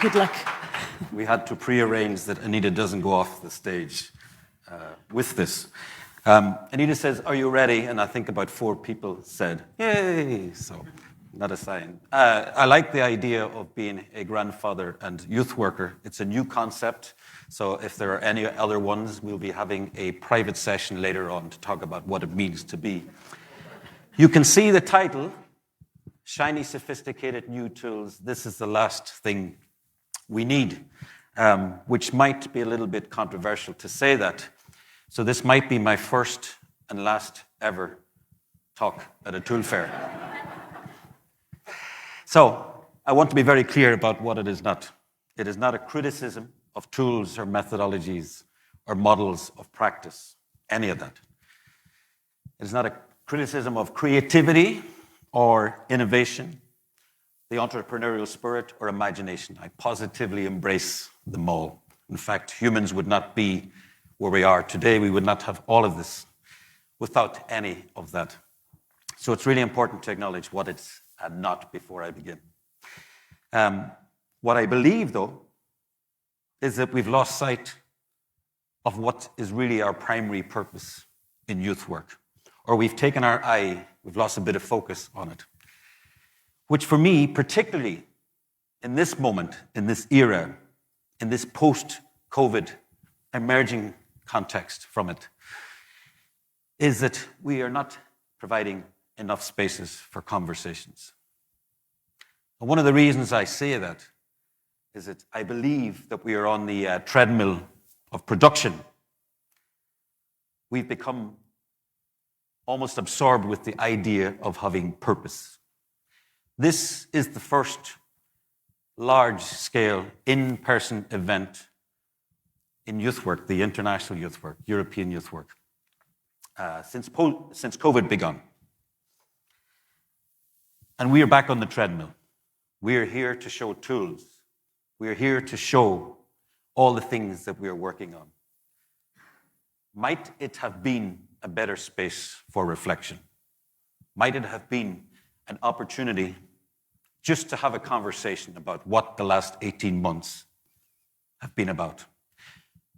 Good luck. We had to pre-arrange that Anita doesn't go off the stage with this. Anita says, "Are you ready?" And I think about 4 people said, "Yay!" So, not a sign. I like the idea of being a grandfather and youth worker. It's a new concept. So if there are any other ones, we'll be having a private session later on to talk about what it means to be. You can see the title, Shiny, Sophisticated New Tools. This is the last thing we need, which might be a little bit controversial to say that. So this might be my first and last ever talk at a tool fair. So I want to be very clear about what it is not. It is not a criticism of tools or methodologies or models of practice, any of that. It is not a criticism of creativity or innovation, the entrepreneurial spirit or imagination. I positively embrace them all. In fact, humans would not be where we are today. We would not have all of this without any of that. So it's really important to acknowledge what it's not before I begin. What I believe, though, is that we've lost sight of what is really our primary purpose in youth work. Or we've taken our eye, we've lost a bit of focus on it. Which for me, particularly in this moment, in this era, in this post-COVID emerging context from it, is that we are not providing enough spaces for conversations. And one of the reasons I say that is that I believe that we are on the treadmill of production. We've become almost absorbed with the idea of having purpose. This is the first large-scale in-person event in youth work, the international youth work, European youth work, since COVID began. And we are back on the treadmill. We are here to show tools. We are here to show all the things that we are working on. Might it have been a better space for reflection? Might it have been an opportunity just to have a conversation about what the last 18 months have been about?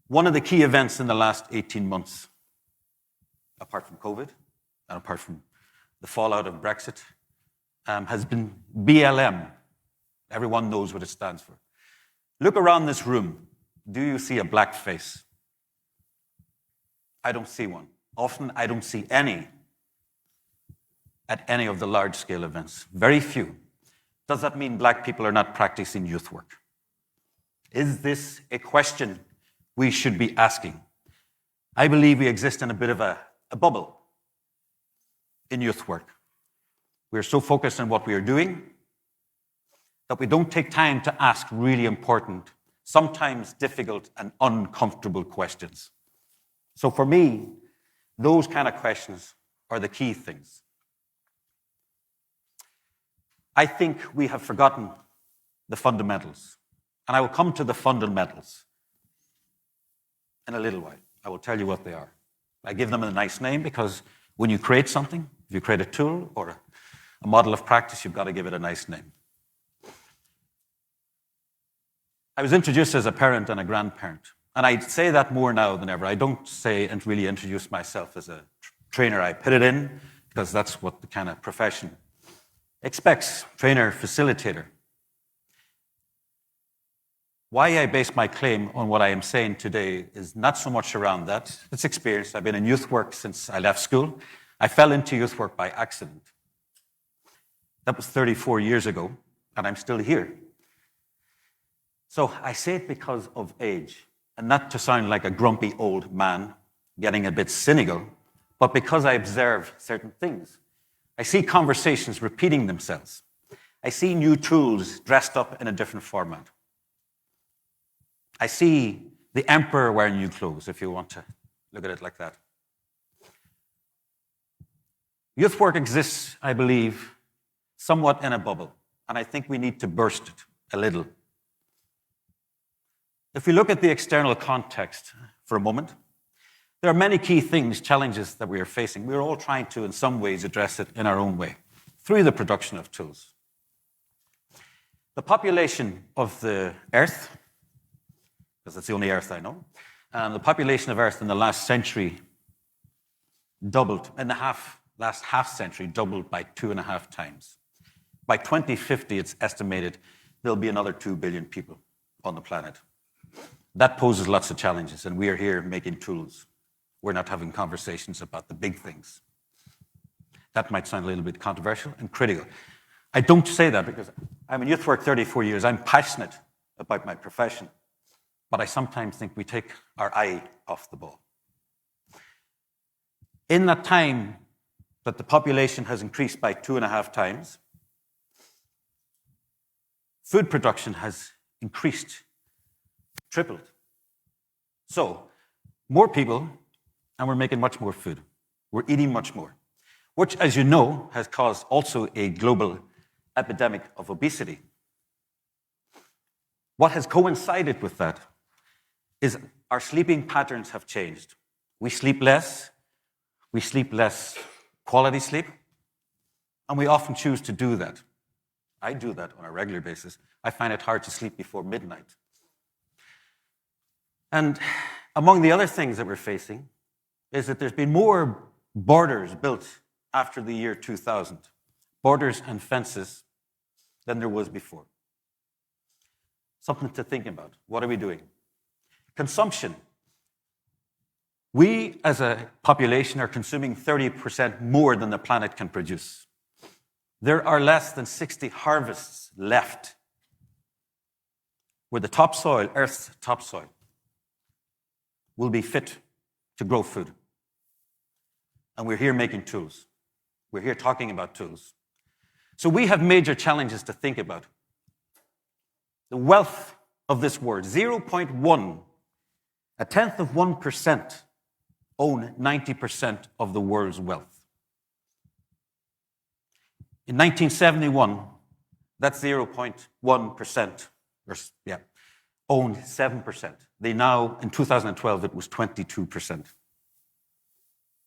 One of the key events in the last 18 months, apart from COVID and apart from the fallout of Brexit, has been BLM. Everyone knows what it stands for. Look around this room. Do you see a black face? I don't see one. Often I don't see any at any of the large-scale events. Very few. Does that mean black people are not practicing youth work? Is this a question we should be asking? I believe we exist in a bit of a bubble in youth work. We're so focused on what we are doing that we don't take time to ask really important, sometimes difficult and uncomfortable questions. So for me, those kind of questions are the key things. I think we have forgotten the fundamentals. And I will come to the fundamentals in a little while. I will tell you what they are. I give them a nice name because when you create something, if you create a tool or a model of practice, you've got to give it a nice name. I was introduced as a parent and a grandparent. And I say that more now than ever. I don't say and really introduce myself as a trainer. I put it in because that's what the kind of profession expects, trainer, facilitator. Why I base my claim on what I am saying today is not so much around that. It's experience. I've been in youth work since I left school. I fell into youth work by accident. That was 34 years ago, and I'm still here. So I say it because of age, and not to sound like a grumpy old man getting a bit cynical, but because I observe certain things. I see conversations repeating themselves. I see new tools dressed up in a different format. I see the emperor wearing new clothes, if you want to look at it like that. Youth work exists, I believe, somewhat in a bubble, and I think we need to burst it a little. If we look at the external context for a moment, there are many key things, challenges that we are facing. We're all trying to, in some ways, address it in our own way, through the production of tools. The population of the Earth, because it's the only Earth I know, the population of Earth in the last century doubled, in the last half century, doubled by 2.5 times. By 2050, it's estimated there'll be another 2 billion people on the planet. That poses lots of challenges, and we are here making tools. We're not having conversations about the big things. That might sound a little bit controversial and critical. I don't say that because I'm in youth work 34 years. I'm passionate about my profession, but I sometimes think we take our eye off the ball. In that time that the population has increased by 2.5 times, food production has increased, tripled. So, more people, and we're making much more food. We're eating much more, which, as you know, has caused also a global epidemic of obesity. What has coincided with that is our sleeping patterns have changed. We sleep less quality sleep, and we often choose to do that. I do that on a regular basis. I find it hard to sleep before midnight. And among the other things that we're facing is that there's been more borders built after the year 2000, borders and fences, than there was before. Something to think about. What are we doing? Consumption. We, as a population, are consuming 30% more than the planet can produce. There are less than 60 harvests left where the topsoil, Earth's topsoil, will be fit to grow food. And we're here making tools. We're here talking about tools. So we have major challenges to think about. The wealth of this world, 0.1, a tenth of 1%, own 90% of the world's wealth. In 1971, that 0.1%, owned 7%. They now, in 2012, it was 22%.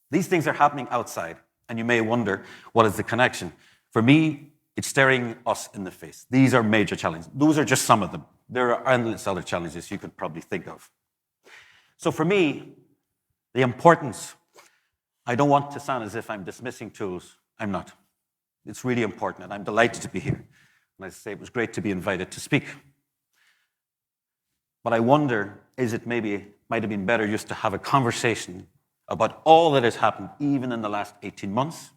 These things are happening outside, and you may wonder, what is the connection? For me, it's staring us in the face. These are major challenges. Those are just some of them. There are endless other challenges you could probably think of. So for me, the importance, I don't want to sound as if I'm dismissing tools. I'm not. It's really important, and I'm delighted to be here. And I say it was great to be invited to speak. But I wonder, might have been better just to have a conversation about all that has happened, even in the last 18 months,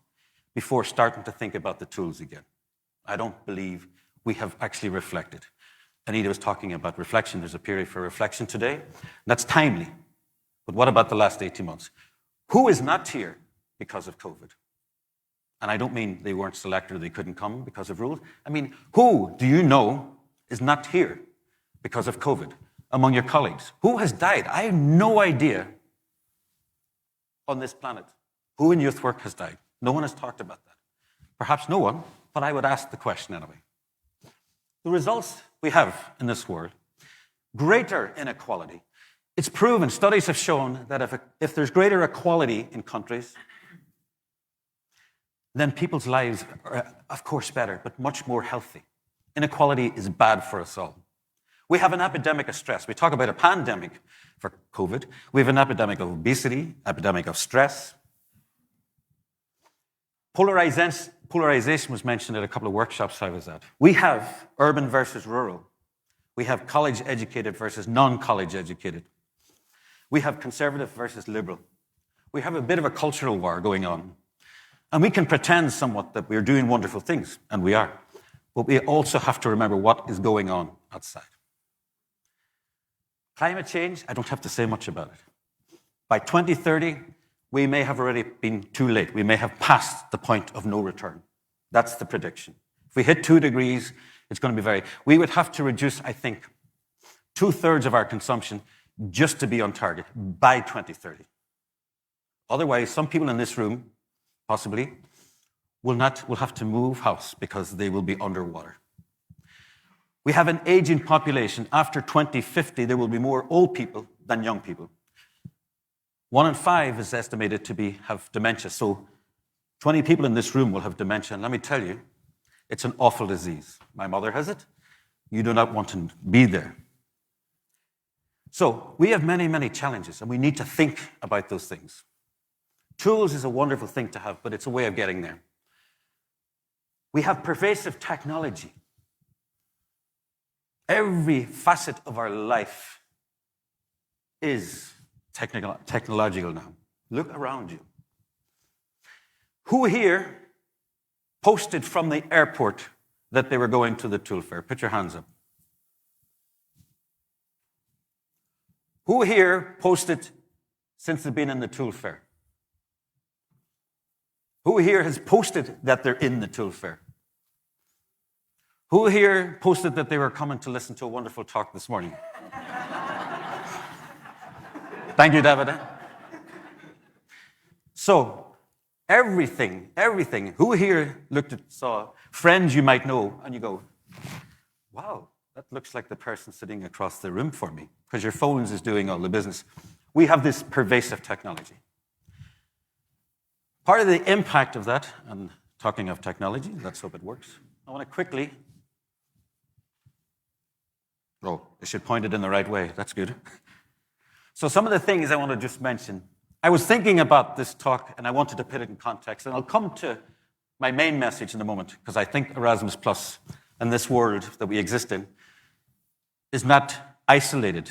before starting to think about the tools again. I don't believe we have actually reflected. Anita was talking about reflection. There's a period for reflection today. That's timely. But what about the last 18 months? Who is not here because of COVID? And I don't mean they weren't selected or they couldn't come because of rules. I mean, who do you know is not here because of COVID among your colleagues? Who has died? I have no idea on this planet who in youth work has died. No one has talked about that. Perhaps no one, but I would ask the question anyway. The results we have in this world, greater inequality. It's proven, studies have shown that if there's greater equality in countries, then people's lives are, of course, better, but much more healthy. Inequality is bad for us all. We have an epidemic of stress. We talk about a pandemic for COVID. We have an epidemic of obesity, epidemic of stress. Polarization was mentioned at a couple of workshops I was at. We have urban versus rural. We have college-educated versus non-college-educated. We have conservative versus liberal. We have a bit of a cultural war going on. And we can pretend somewhat that we're doing wonderful things, and we are. But we also have to remember what is going on outside. Climate change, I don't have to say much about it. By 2030, we may have already been too late. We may have passed the point of no return. That's the prediction. If we hit 2 degrees, it's going to be we would have to reduce, I think, 2/3 of our consumption just to be on target by 2030. Otherwise, some people in this room, possibly, will have to move house because they will be underwater. We have an aging population. After 2050, there will be more old people than young people. 1 in 5 is estimated to have dementia. So 20 people in this room will have dementia. And let me tell you, it's an awful disease. My mother has it. You do not want to be there. So we have many, many challenges, and we need to think about those things. Tools is a wonderful thing to have, but it's a way of getting there. We have pervasive technology. Every facet of our life is technological now. Look around you. Who here posted from the airport that they were going to the tool fair? Put your hands up. Who here posted since they've been in the tool fair? Who here has posted that they're in the tool fair? Who here posted that they were coming to listen to a wonderful talk this morning? Thank you, David. So, everything. Who here saw friends you might know, and you go, wow, that looks like the person sitting across the room for me, because your phones is doing all the business. We have this pervasive technology. Part of the impact of that, and talking of technology, let's hope it works. I want to quickly, I should point it in the right way, that's good. So some of the things I want to just mention. I was thinking about this talk, and I wanted to put it in context, and I'll come to my main message in a moment, because I think Erasmus Plus and this world that we exist in is not isolated,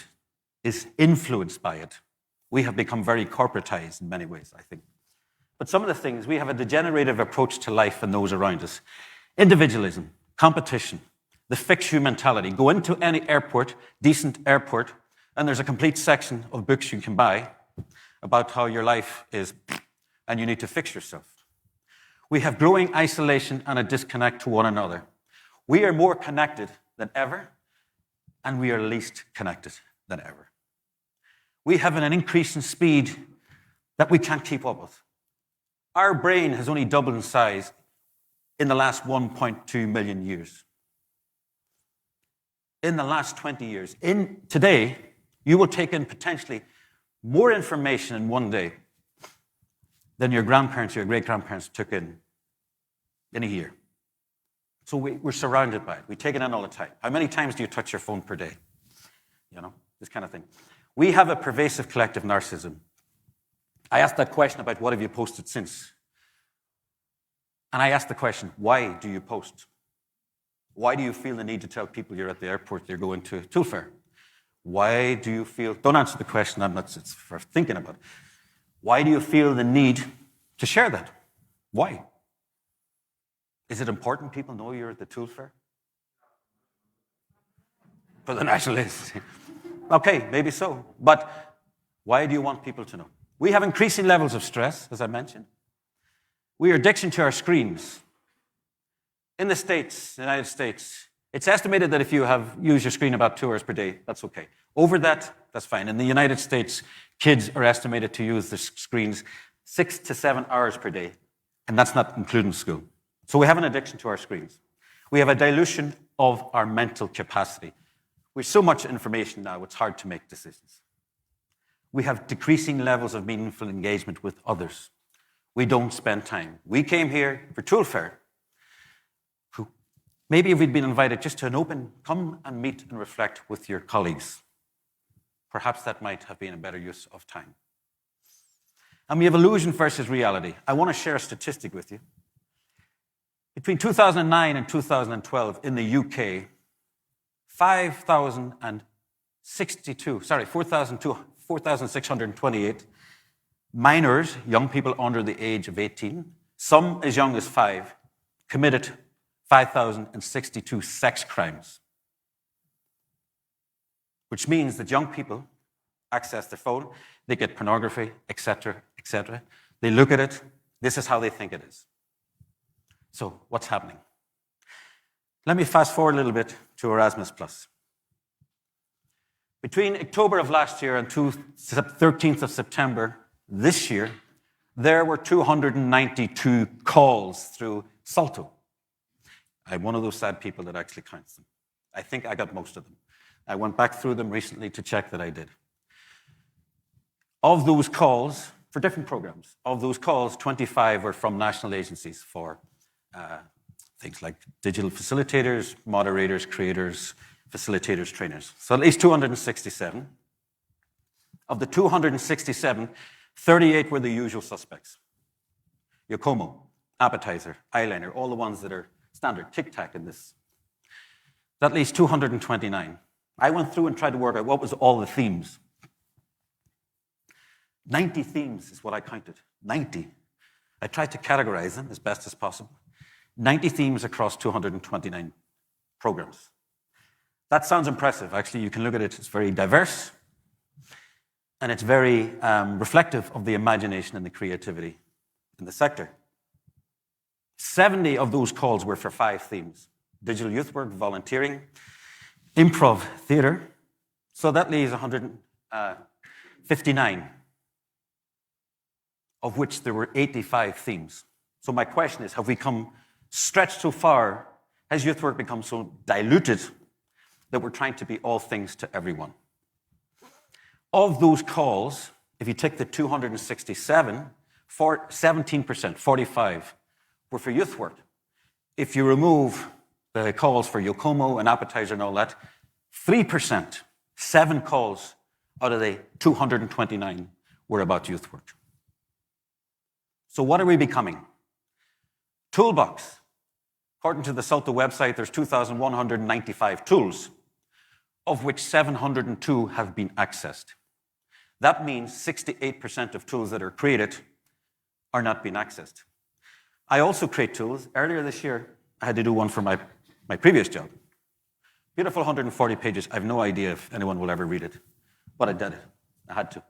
is influenced by it. We have become very corporatized in many ways, I think. But some of the things, we have a degenerative approach to life and those around us. Individualism, competition, the fix-you mentality. Go into any airport, decent airport, and there's a complete section of books you can buy about how your life is, and you need to fix yourself. We have growing isolation and a disconnect to one another. We are more connected than ever, and we are least connected than ever. We have an increase in speed that we can't keep up with. Our brain has only doubled in size in the last 1.2 million years. In the last 20 years. Today, you will take in potentially more information in one day than your grandparents or your great-grandparents took in a year. So we're surrounded by it. We take it in all the time. How many times do you touch your phone per day? You know, this kind of thing. We have a pervasive collective narcissism. I asked that question about what have you posted since? And I asked the question, why do you post? Why do you feel the need to tell people you're at the airport, you're going to a tool fair? Why do you feel, don't answer the question, it's for thinking about it. Why do you feel the need to share that? Why? Is it important people know you're at the tool fair? For the nationalists. Okay, maybe so. But why do you want people to know? We have increasing levels of stress, as I mentioned. We are addiction to our screens. In the States, the United States, it's estimated that if you use your screen about 2 hours per day, that's okay. Over that, that's fine. In the United States, kids are estimated to use their screens 6 to 7 hours per day, and that's not including school. So we have an addiction to our screens. We have a dilution of our mental capacity. With so much information now, it's hard to make decisions. We have decreasing levels of meaningful engagement with others. We don't spend time. We came here for Tool Fair. Maybe if we'd been invited just to an open, come and meet and reflect with your colleagues. Perhaps that might have been a better use of time. And we have illusion versus reality. I want to share a statistic with you. Between 2009 and 2012 in the UK, 4,628 minors, young people under the age of 18, some as young as 5, committed 5,062 sex crimes. Which means that young people access their phone, they get pornography, etc., etc. They look at it, this is how they think it is. So, what's happening? Let me fast forward a little bit to Erasmus+. Between October of last year and 13th of September this year, there were 292 calls through Salto. I'm one of those sad people that actually counts them. I think I got most of them. I went back through them recently to check that I did. Of those calls, for different programs, of those calls, 25 were from national agencies for things like digital facilitators, moderators, creators, facilitators, trainers. So at least 267. Of the 267, 38 were the usual suspects. Yokomo, appetizer, eyeliner, all the ones that are standard, tic-tac in this. At least 229. I went through and tried to work out what was all the themes. 90 themes is what I counted, 90. I tried to categorize them as best as possible. 90 themes across 229 programs. That sounds impressive. Actually, you can look at it, it's very diverse, and it's very reflective of the imagination and the creativity in the sector. 70 of those calls were for 5 themes: digital youth work, volunteering, improv theater. So that leaves 159, of which there were 85 themes. So my question is, have we stretched so far, has youth work become so diluted that we're trying to be all things to everyone? Of those calls, if you take the 267, 17%, 45, were for youth work. If you remove the calls for Yokomo and appetizer and all that, 3%, 7 calls out of the 229 were about youth work. So what are we becoming? Toolbox. According to the Salto website, there's 2,195 tools, of which 702 have been accessed. That means 68% of tools that are created are not being accessed. I also create tools. Earlier this year, I had to do one for my previous job. Beautiful 140 pages. I have no idea if anyone will ever read it, but I did it. I had to.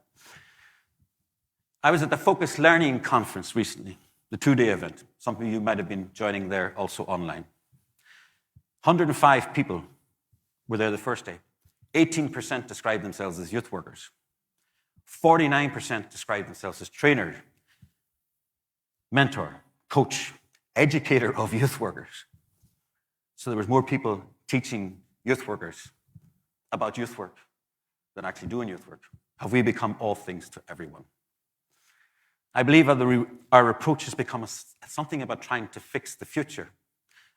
I was at the Focus Learning Conference recently, the 2-day event. Some of you might have been joining there also online. 105 people were there the first day. 18% described themselves as youth workers. 49% described themselves as trainer, mentor, coach, educator of youth workers. So there was more people teaching youth workers about youth work than actually doing youth work. Have we become all things to everyone? I believe our approach has become something about trying to fix the future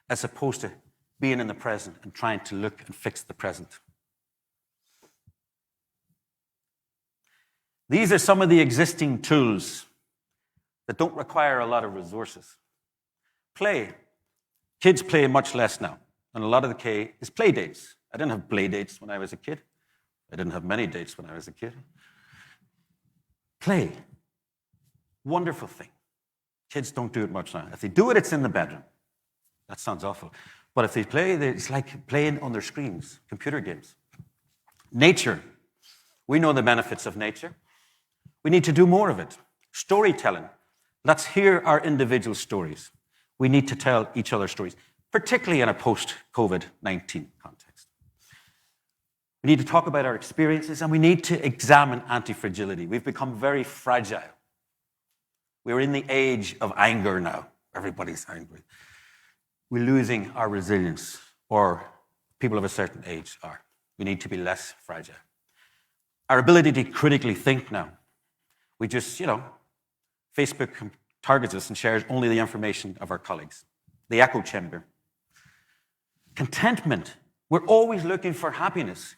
as opposed to being in the present and trying to look and fix the present. These are some of the existing tools that don't require a lot of resources. Play. Kids play much less now, and a lot of the K is play dates. I didn't have play dates when I was a kid. I didn't have many dates when I was a kid. Play. Wonderful thing. Kids don't do it much now. If they do it, it's in the bedroom. That sounds awful. But if they play, it's like playing on their screens, computer games. Nature. We know the benefits of nature. We need to do more of it. Storytelling. Let's hear our individual stories. We need to tell each other stories, particularly in a post-COVID-19 context. We need to talk about our experiences, and we need to examine anti-fragility. We've become very fragile. We're in the age of anger now. Everybody's angry. We're losing our resilience, or people of a certain age are. We need to be less fragile. Our ability to critically think now. We just, Facebook targets us and shares only the information of our colleagues. The echo chamber. Contentment. We're always looking for happiness.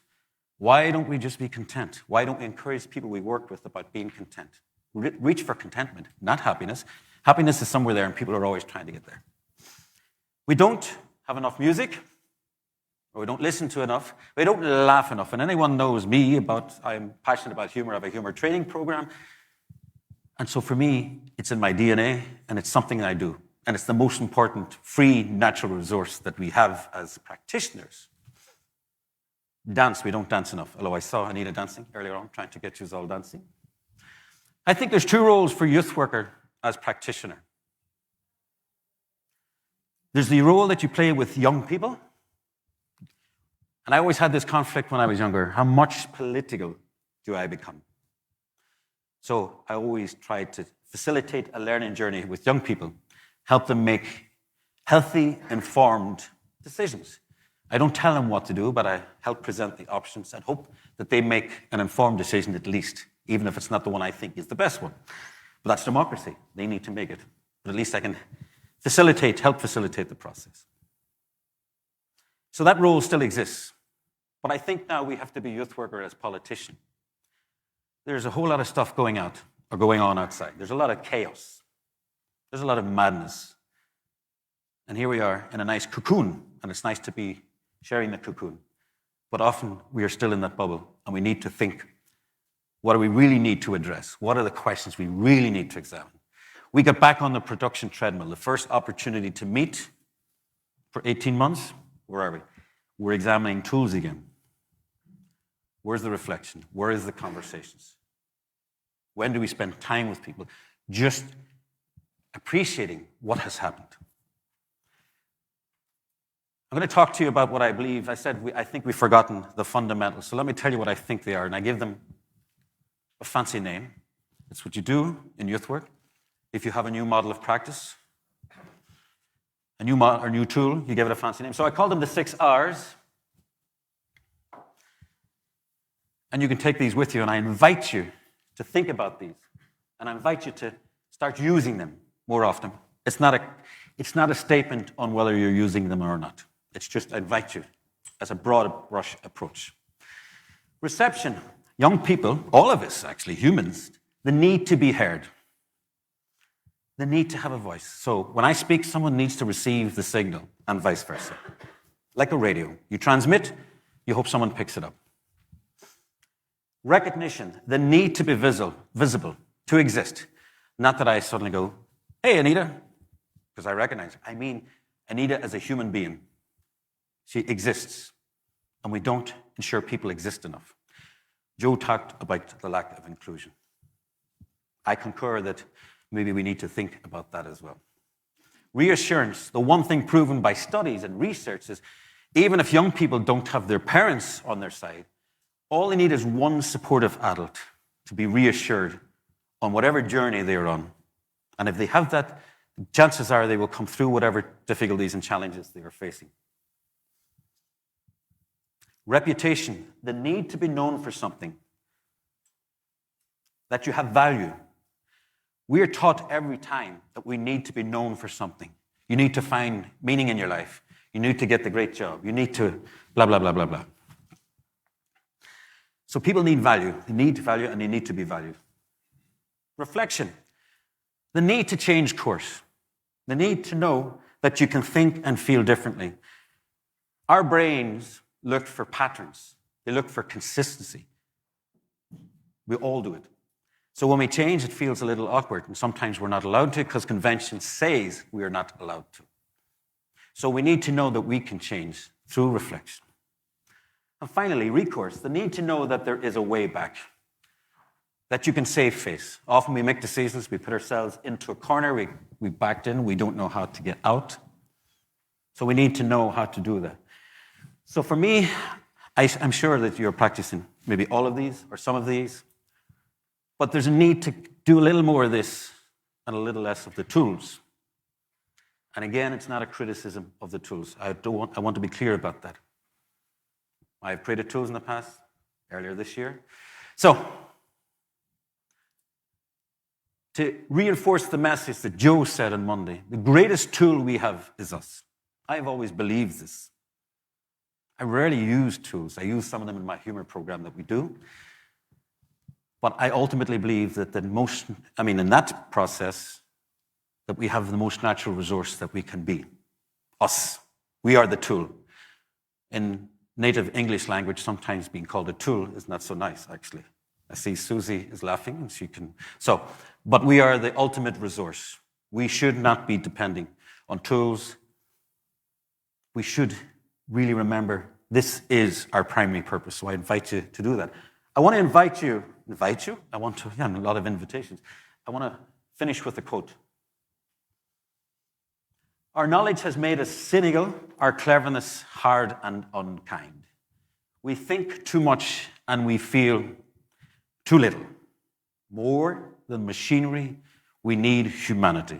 Why don't we just be content? Why don't we encourage people we work with about being content? Reach for contentment, not happiness. Happiness is somewhere there, and people are always trying to get there. We don't have enough music, or we don't listen to enough. We don't laugh enough. And anyone knows me I'm passionate about humor. I have a humor training program. And so for me, it's in my DNA, and it's something I do. And it's the most important free natural resource that we have as practitioners. Dance, we don't dance enough. Although I saw Anita dancing earlier on, trying to get you all dancing. I think there's 2 roles for youth worker as practitioner. There's the role that you play with young people. And I always had this conflict when I was younger. How much political do I become? So I always tried to facilitate a learning journey with young people, help them make healthy, informed decisions. I don't tell them what to do, but I help present the options and hope that they make an informed decision at least, even if it's not the one I think is the best one. But that's democracy. They need to make it. But at least I can help facilitate the process. So that role still exists. But I think now we have to be youth worker as politicians. There's a whole lot of stuff going on outside. There's a lot of chaos. There's a lot of madness. And here we are in a nice cocoon, and it's nice to be sharing the cocoon. But often we are still in that bubble, and we need to think, what do we really need to address? What are the questions we really need to examine? We got back on the production treadmill. The first opportunity to meet for 18 months, where are we? We're examining tools again. Where's the reflection? Where is the conversations? When do we spend time with people? Just appreciating what has happened. I'm going to talk to you about what I believe. I said I think we've forgotten the fundamentals. So let me tell you what I think they are, and I give them a fancy name. It's what you do in youth work. If you have a new model of practice, a new tool, you give it a fancy name. So I call them the 6 R's. And you can take these with you, and I invite you to think about these. And I invite you to start using them more often. It's not a statement on whether you're using them or not. It's just I invite you as a broad brush approach. Reception. Young people, all of us actually, humans, the need to be heard. The need to have a voice. So when I speak, someone needs to receive the signal and vice versa. Like a radio. You transmit, you hope someone picks it up. Recognition, the need to be visible, to exist. Not that I suddenly go, hey, Anita, because I recognize her. I mean Anita as a human being. She exists, and we don't ensure people exist enough. Joe talked about the lack of inclusion. I concur that maybe we need to think about that as well. Reassurance, the one thing proven by studies and research is even if young people don't have their parents on their side, all they need is one supportive adult to be reassured on whatever journey they're on. And if they have that, chances are they will come through whatever difficulties and challenges they are facing. Reputation, the need to be known for something, that you have value. We are taught every time that we need to be known for something. You need to find meaning in your life. You need to get the great job. You need to blah, blah, blah, blah, blah. So people need value. They need value and they need to be valued. Reflection. The need to change course. The need to know that you can think and feel differently. Our brains look for patterns. They look for consistency. We all do it. So when we change, it feels a little awkward, and sometimes we're not allowed to because convention says we are not allowed to. So we need to know that we can change through reflection. And finally, recourse, the need to know that there is a way back, that you can save face. Often we make decisions, we put ourselves into a corner, we backed in, we don't know how to get out. So we need to know how to do that. So for me, I'm sure that you're practicing maybe all of these or some of these, but there's a need to do a little more of this and a little less of the tools. And again, it's not a criticism of the tools. I want to be clear about that. I've created tools in the past, earlier this year. So, to reinforce the message that Joe said on Monday, the greatest tool we have is us. I've always believed this. I rarely use tools. I use some of them in my humor program that we do. But I ultimately believe that in that process, that we have the most natural resource that we can be. Us. We are the tool. In native English language, sometimes being called a tool is not so nice, actually. I see Susie is laughing, and she can. But we are the ultimate resource. We should not be depending on tools. We should really remember this is our primary purpose. So I invite you to do that. I want to invite you. I want to, a lot of invitations. I want to finish with a quote. Our knowledge has made us cynical, our cleverness hard and unkind. We think too much and we feel too little. More than machinery, we need humanity.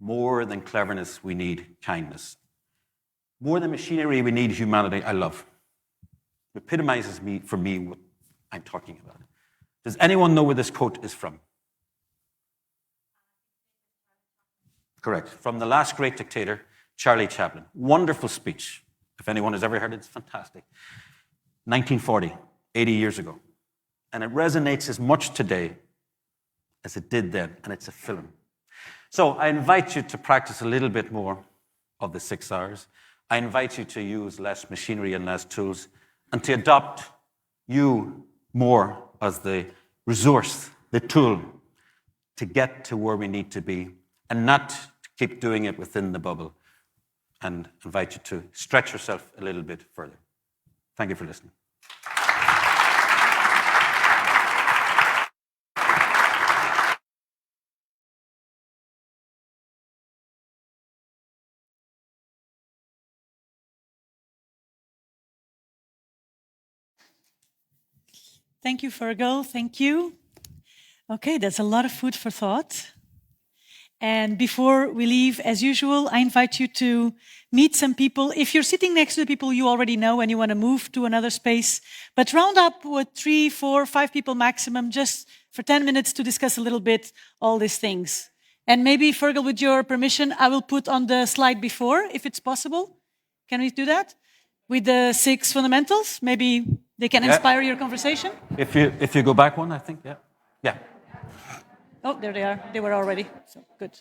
More than cleverness, we need kindness. More than machinery, we need humanity. I love. It epitomizes for me what I'm talking about. Does anyone know where this quote is from? Correct. From the last great dictator, Charlie Chaplin. Wonderful speech. If anyone has ever heard it, it's fantastic. 1940, 80 years ago. And it resonates as much today as it did then, and it's a film. So I invite you to practice a little bit more of the 6 hours. I invite you to use less machinery and less tools, and to adopt you more as the resource, the tool, to get to where we need to be, and not to keep doing it within the bubble, and invite you to stretch yourself a little bit further. Thank you for listening. Thank you, Virgo. Thank you. Okay, that's a lot of food for thought. And before we leave, as usual, I invite you to meet some people. If you're sitting next to the people you already know and you want to move to another space, but round up with 3, 4, 5 people maximum, just for 10 minutes to discuss a little bit all these things. And maybe, Virgil, with your permission, I will put on the slide before, if it's possible. Can we do that? With the 6 fundamentals, maybe they can inspire your conversation. If you go back one, I think, yeah. Oh, there they are. They were already. So good.